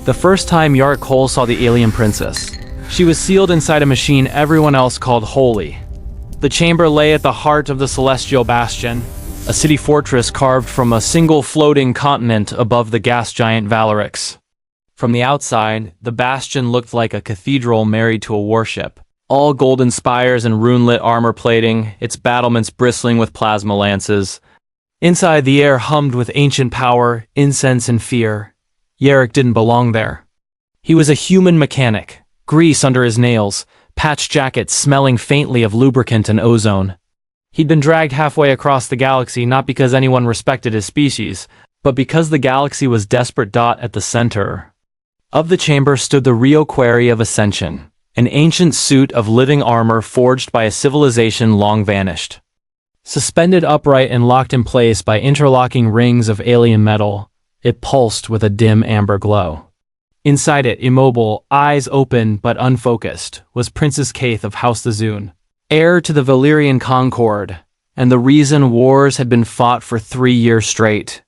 The first time Yarrick Cole saw the alien princess, she was sealed inside a machine everyone else called holy. The chamber lay at the heart of the Celestial Bastion, a city fortress carved from a single floating continent above the gas giant Valerix. From the outside, the bastion looked like a cathedral married to a warship, all golden spires and rune-lit armor plating, its battlements bristling with plasma lances. Inside, the air hummed with ancient power, incense, and fear. Yarrick didn't belong there. He was a human mechanic, grease under his nails, patched jackets smelling faintly of lubricant and ozone. He'd been dragged halfway across the galaxy not because anyone respected his species, but because the galaxy was desperate. At the center of the chamber stood the Rio Quarry of Ascension, an ancient suit of living armor forged by a civilization long vanished. Suspended upright and locked in place by interlocking rings of alien metal, it pulsed with a dim amber glow. Inside it, immobile, eyes open but unfocused, was Princess Kaith of House Thazun, heir to the Valyrian Concord, and the reason wars had been fought for 3 years straight.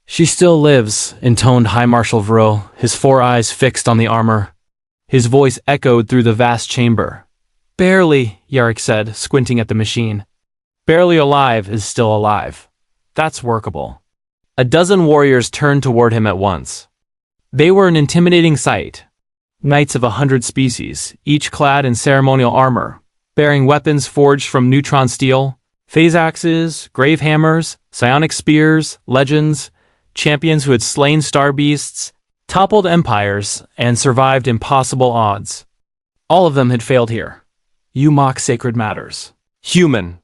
She still lives, intoned High Marshal Vril, his 4 eyes fixed on the armor. His voice echoed through the vast chamber. Barely, Yarrick said, squinting at the machine. Barely alive is still alive. That's workable. A dozen warriors turned toward him at once. They were an intimidating sight. Knights of 100 species, each clad in ceremonial armor, bearing weapons forged from neutron steel, phase axes, grave hammers, psionic spears, legends, champions who had slain star beasts, toppled empires, and survived impossible odds. All of them had failed here. You mock sacred matters. Human,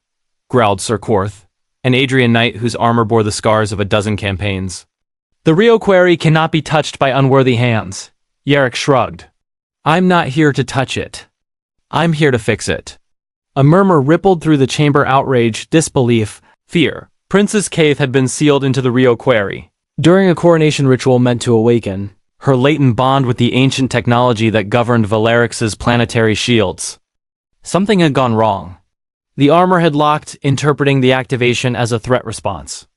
growled Sir Quarth, an Adrian knight whose armor bore the scars of a dozen campaigns. The Rio Quarry cannot be touched by unworthy hands. Yarrick shrugged. I'm not here to touch it. I'm here to fix it. A murmur rippled through the chamber. Outrage, disbelief, fear. Princess Kaith had been sealed into the Rio Quarry during a coronation ritual meant to awaken her latent bond with the ancient technology that governed Valerix's planetary shields. Something had gone wrong. The armor had locked, interpreting the activation as a threat response.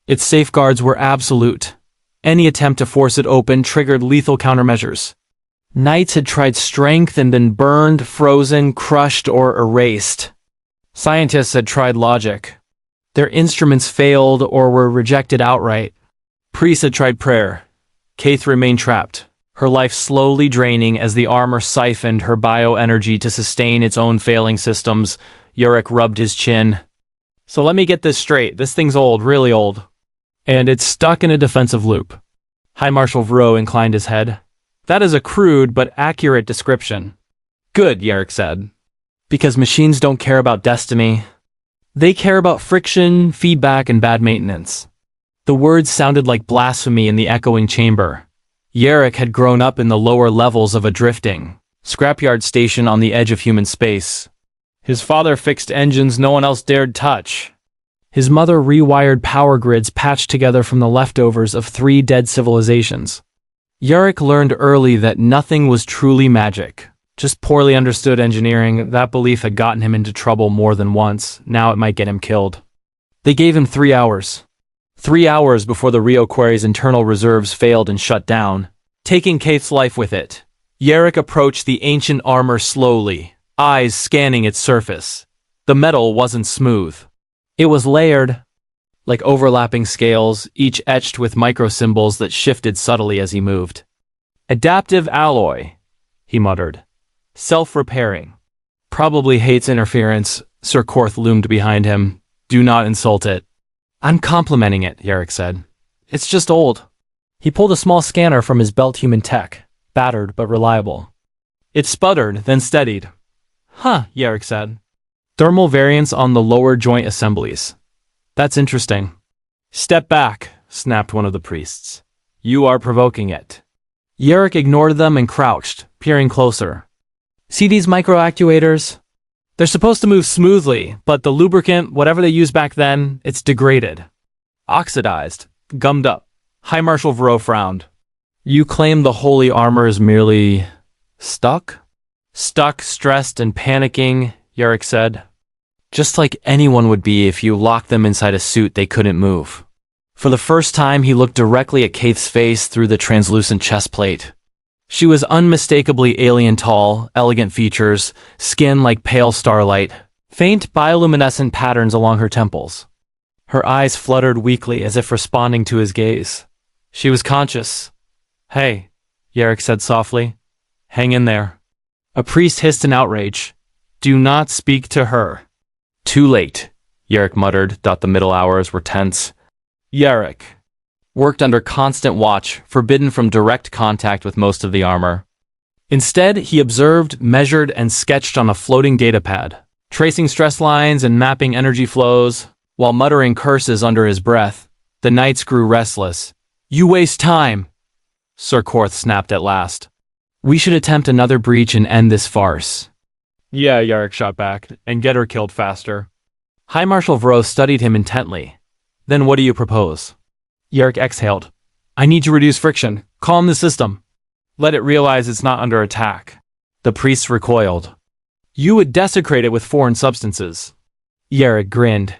Its safeguards were absolute. Any attempt to force it open triggered lethal countermeasures. Knights had tried strength and been burned, frozen, crushed, or erased. Scientists had tried logic. Their instruments failed or were rejected outright. Priests had tried prayer. Kaith remained trapped, her life slowly draining as the armor siphoned her bioenergy to sustain its own failing systems. Yarrick rubbed his chin. So let me get this straight. This thing's old, really old. And it's stuck in a defensive loop. High Marshal Vril inclined his head. That is a crude but accurate description. Good, Yarrick said. Because machines don't care about destiny. They care about friction, feedback, and bad maintenance. The words sounded like blasphemy in the echoing chamber. Yarrick had grown up in the lower levels of a drifting scrapyard station on the edge of human space. His father fixed engines no one else dared touch. His mother rewired power grids patched together from the leftovers of 3 dead civilizations. Yarrick learned early that nothing was truly magic, just poorly understood engineering. That belief had gotten him into trouble more than once. Now it might get him killed. They gave him 3 hours. 3 hours before the Rio Quarry's internal reserves failed and shut down, taking Kaith's life with it. Yarrick approached the ancient armor slowly, eyes scanning its surface. The metal wasn't smooth. It was layered, like overlapping scales, each etched with microsymbols that shifted subtly as he moved. Adaptive alloy, he muttered. Self-repairing. Probably hates interference. Sir Quarth loomed behind him. Do not insult it. I'm complimenting it, Yarrick said. It's just old. He pulled a small scanner from his belt. Human tech, battered but reliable. It sputtered, then steadied. Huh, Yarrick said. Thermal variance on the lower joint assemblies. That's interesting. Step back, snapped one of the priests. You are provoking it. Yarrick ignored them and crouched, peering closer. See these microactuators? They're supposed to move smoothly, but the lubricant, whatever they used back then, it's degraded. Oxidized, gummed up. High Marshal Vril frowned. You claim the holy armor is merely stuck? Stuck, stressed, and panicking, Yarrick said. Just like anyone would be if you locked them inside a suit they couldn't move. For the first time, he looked directly at Kaith's face through the translucent chest plate. She was unmistakably alien tall, elegant features, skin like pale starlight, faint bioluminescent patterns along her temples. Her eyes fluttered weakly as if responding to his gaze. She was conscious. "Hey," Yarrick said softly. "Hang in there." A priest hissed in outrage. "Do not speak to her." "Too late," Yarrick muttered. The middle hours were tense. Yarrick worked under constant watch, forbidden from direct contact with most of the armor. Instead, he observed, measured, and sketched on a floating datapad, tracing stress lines and mapping energy flows, while muttering curses under his breath. The knights grew restless. "You waste time," Sir Korth snapped at last. "We should attempt another breach and end this farce." "Yeah," Yarrick shot back, "and get her killed faster." High Marshal Vro studied him intently. "Then what do you propose?" Yarrick exhaled. "I need to reduce friction, calm the system. Let it realize it's not under attack." The priests recoiled. "You would desecrate it with foreign substances." Yarrick grinned.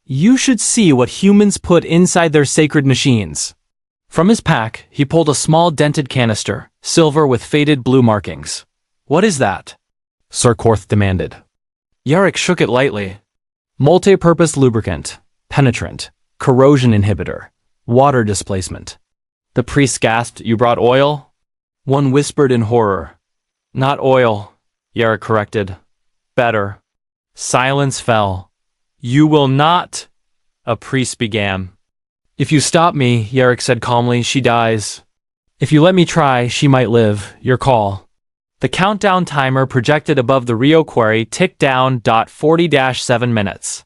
"You should see what humans put inside their sacred machines." From his pack, he pulled a small dented canister, silver with faded blue markings. "What is that?" Sir Korth demanded. Yarrick shook it lightly. "Multi-purpose lubricant, penetrant, corrosion inhibitor, water displacement." The priest gasped. "You brought oil?" One whispered in horror. "Not oil," Yarrick corrected. "Better." Silence fell. "You will not," a priest began. "If you stop me," Yarrick said calmly, "she dies. If you let me try, she might live. Your call." The countdown timer projected above the Rio quarry ticked down. 40-7 minutes.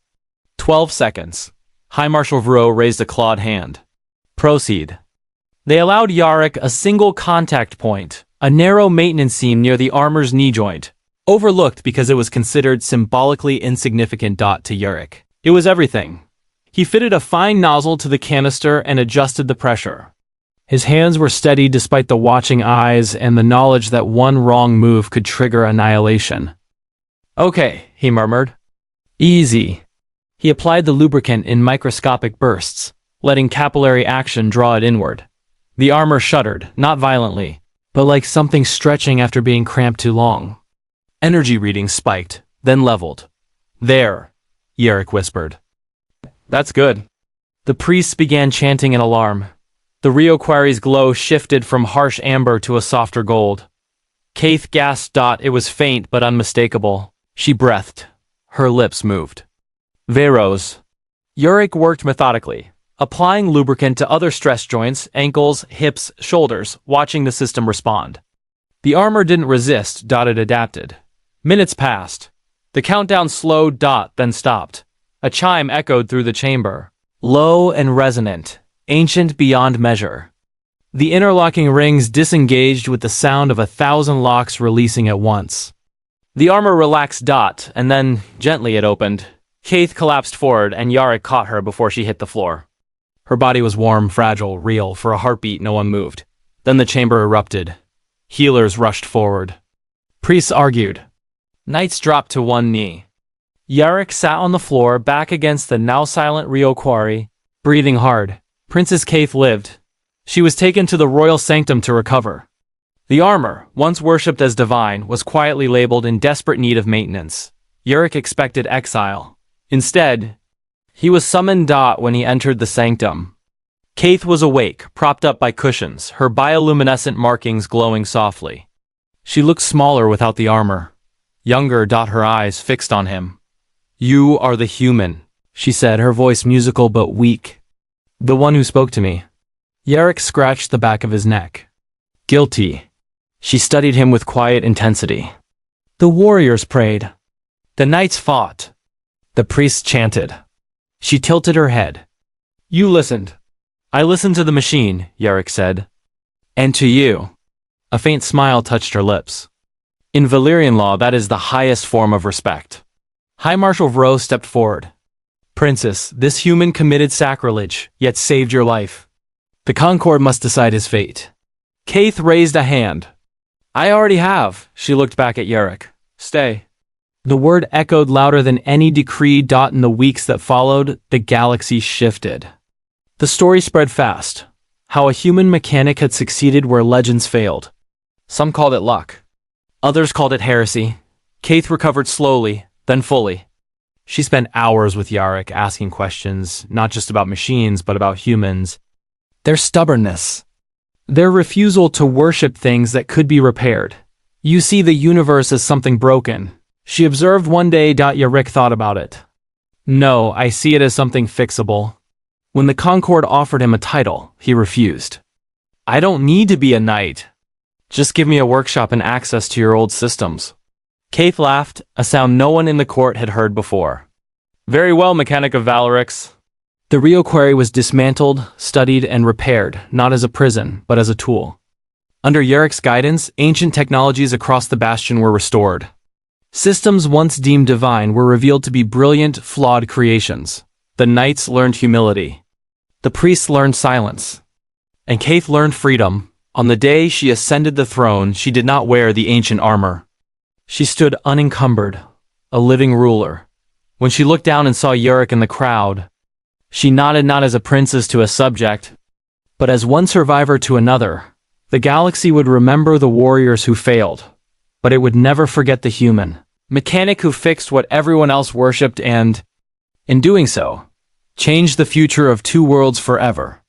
12 seconds. High Marshal Vro raised a clawed hand. "Proceed." They allowed Yarrick a single contact point, a narrow maintenance seam near the armor's knee joint, overlooked because it was considered symbolically insignificant. To Yarrick, it was everything. He fitted a fine nozzle to the canister and adjusted the pressure. His hands were steady despite the watching eyes and the knowledge that one wrong move could trigger annihilation. "Okay," he murmured. "Easy." He applied the lubricant in microscopic bursts, letting capillary action draw it inward. The armor shuddered, not violently, but like something stretching after being cramped too long. Energy readings spiked, then leveled. "There," Yarrick whispered. "That's good." The priests began chanting in alarm. The Rio quarry's glow shifted from harsh amber to a softer gold. Kaith gasped. "It was faint but unmistakable." She breathed. Her lips moved. "Veros." Yarrick worked methodically, applying lubricant to other stress joints, ankles, hips, shoulders, watching the system respond. The armor didn't resist. It adapted. Minutes passed. The countdown slowed. Then stopped. A chime echoed through the chamber, low and resonant, ancient beyond measure. The interlocking rings disengaged with the sound of 1,000 locks releasing at once. The armor relaxed. And then, gently it opened. Kaith collapsed forward and Yarrick caught her before she hit the floor. Her body was warm, fragile, real. For a heartbeat, no one moved. Then the chamber erupted. Healers rushed forward. Priests argued. Knights dropped to one knee. Yarrick sat on the floor, back against the now-silent Rio quarry, breathing hard. Princess Kaith lived. She was taken to the royal sanctum to recover. The armor, once worshipped as divine, was quietly labeled in desperate need of maintenance. Yarrick expected exile. Instead, he was summoned. When he entered the sanctum, Kaith was awake, propped up by cushions, her bioluminescent markings glowing softly. She looked smaller without the armor. Younger. Her eyes fixed on him. "You are the human," she said, her voice musical but weak. "The one who spoke to me." Yarrick scratched the back of his neck. "Guilty." She studied him with quiet intensity. The warriors prayed. The knights fought. The priests chanted. She tilted her head. "You listened." "I listened to the machine," Yarrick said. "And to you." A faint smile touched her lips. "In Valyrian law, that is the highest form of respect." High Marshal Vro stepped forward. "Princess, this human committed sacrilege, yet saved your life. The Concord must decide his fate." Kaith raised a hand. "I already have." She looked back at Yarrick. "Stay." The word echoed louder than any decree. In the weeks that followed, the galaxy shifted. The story spread fast. How a human mechanic had succeeded where legends failed. Some called it luck. Others called it heresy. Kaith recovered slowly, then fully. She spent hours with Yarrick asking questions, not just about machines, but about humans. Their stubbornness. Their refusal to worship things that could be repaired. You see the universe as something broken. She observed one day. Yarrick thought about it. No, I see it as something fixable. When the Concord offered him a title, he refused. I don't need to be a knight. Just give me a workshop and access to your old systems. Kaith laughed, a sound no one in the court had heard before. Very well, mechanic of Valorix. The Rio Quarry was dismantled, studied, and repaired, not as a prison, but as a tool. Under Yarrick's guidance, ancient technologies across the bastion were restored. Systems once deemed divine were revealed to be brilliant, flawed creations. The knights learned humility. The priests learned silence. And Kaith learned freedom. On the day she ascended the throne, she did not wear the ancient armor. She stood unencumbered, a living ruler. When she looked down and saw Yarrick in the crowd, she nodded not as a princess to a subject, but as one survivor to another. The galaxy would remember the warriors who failed, but it would never forget the human mechanic who fixed what everyone else worshipped and, in doing so, changed the future of two worlds forever.